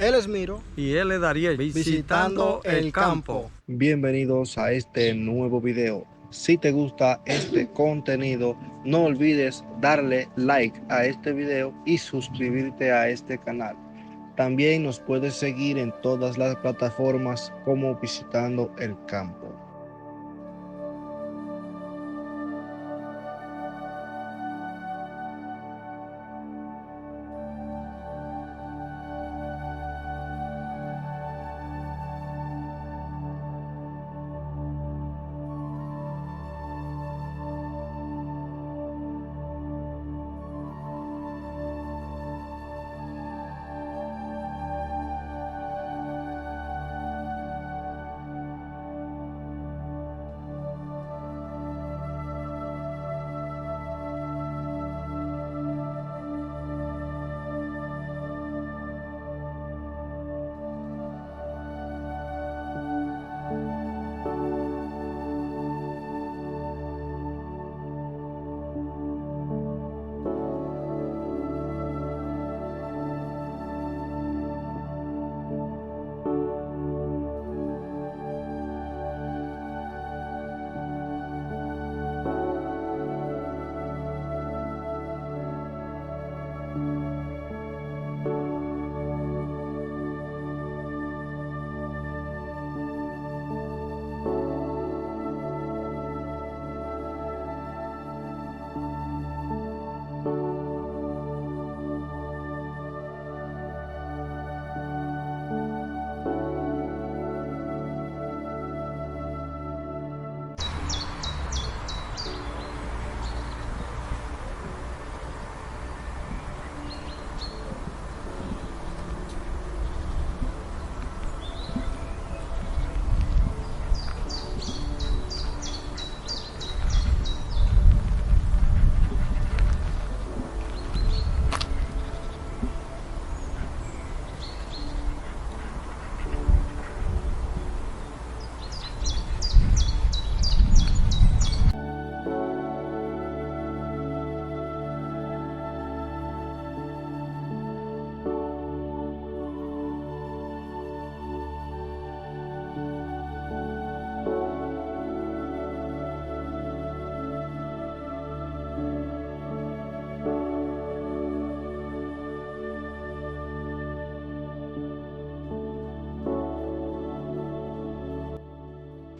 Él es Miro, y él le daría visitando el campo. Bienvenidos a este nuevo video. Si te gusta este contenido, no olvides darle like a este video y suscribirte a este canal. También nos puedes seguir en todas las plataformas como Visitando el Campo.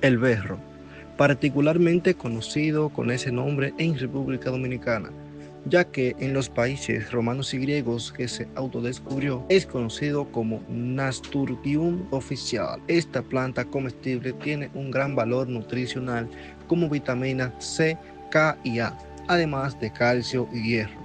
El berro, particularmente conocido con ese nombre en República Dominicana, ya que en los países romanos y griegos que se autodescubrió es conocido como Nasturtium official. Esta planta comestible tiene un gran valor nutricional como vitamina C, K y A, además de calcio y hierro.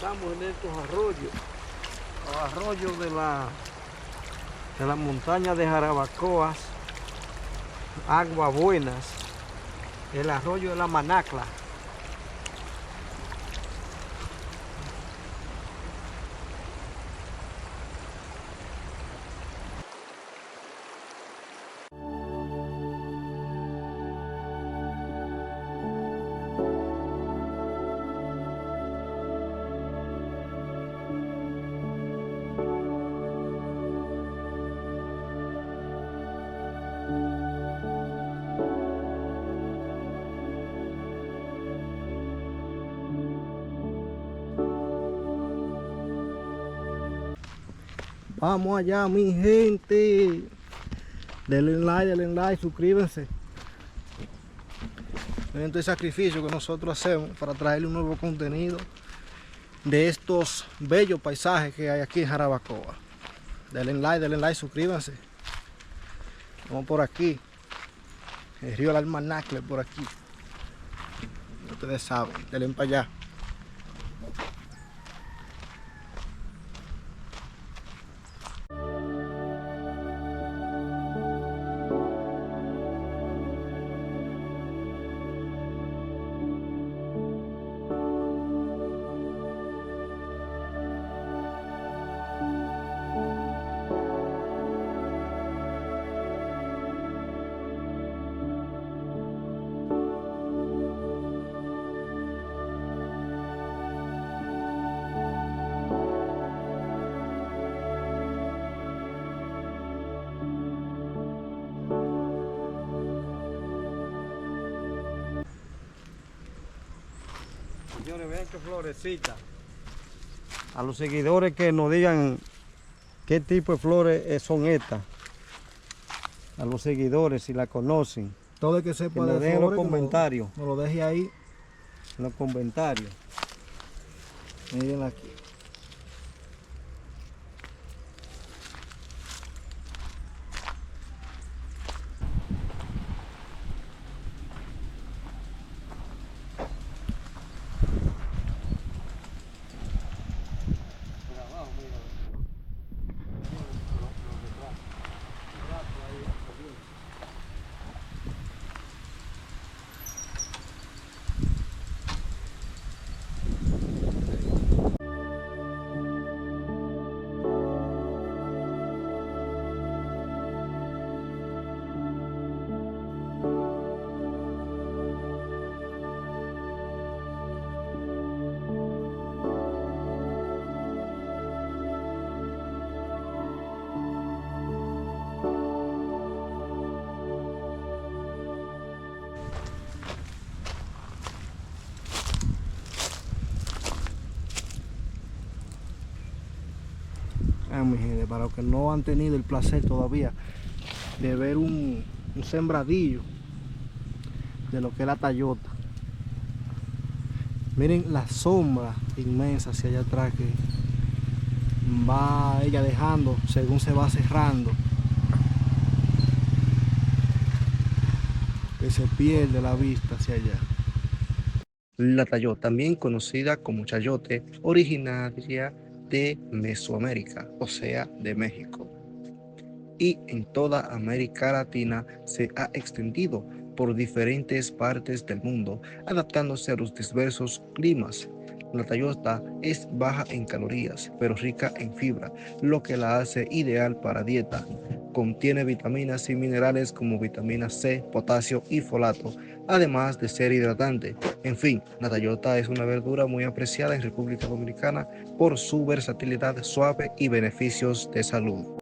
Estamos en estos arroyos, los arroyos de la montaña de Jarabacoas, Aguas Buenas, el arroyo de la Manacla. Vamos allá, mi gente. Denle like, suscríbanse. Miren todo el sacrificio que nosotros hacemos para traerle un nuevo contenido de estos bellos paisajes que hay aquí en Jarabacoa. Denle like, suscríbanse. Vamos por aquí. El río del Almanacle por aquí. Ustedes saben, denle para allá. Señores, vean qué florecita. A los seguidores que nos digan qué tipo de flores son estas. A los seguidores, si la conocen. Todo el que sepa que nos de dejen flores, los comentarios. nos lo deje ahí. En los comentarios. Miren aquí. Mi gente, para los que no han tenido el placer todavía de ver un sembradillo de lo que es la Tayota, miren la sombra inmensa hacia allá atrás que va ella dejando según se va cerrando, que se pierde la vista hacia allá. La Tayota, también conocida como chayote, originaria de Mesoamérica, o sea, de México, y en toda América Latina se ha extendido por diferentes partes del mundo, adaptándose a los diversos climas. La Tayota es baja en calorías, pero rica en fibra, lo que la hace ideal para dieta. Contiene vitaminas y minerales como vitamina C, potasio y folato, además de ser hidratante. En fin, la Tayota es una verdura muy apreciada en República Dominicana por su versatilidad suave y beneficios de salud.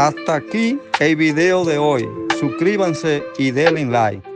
Hasta aquí el video de hoy. Suscríbanse y denle like.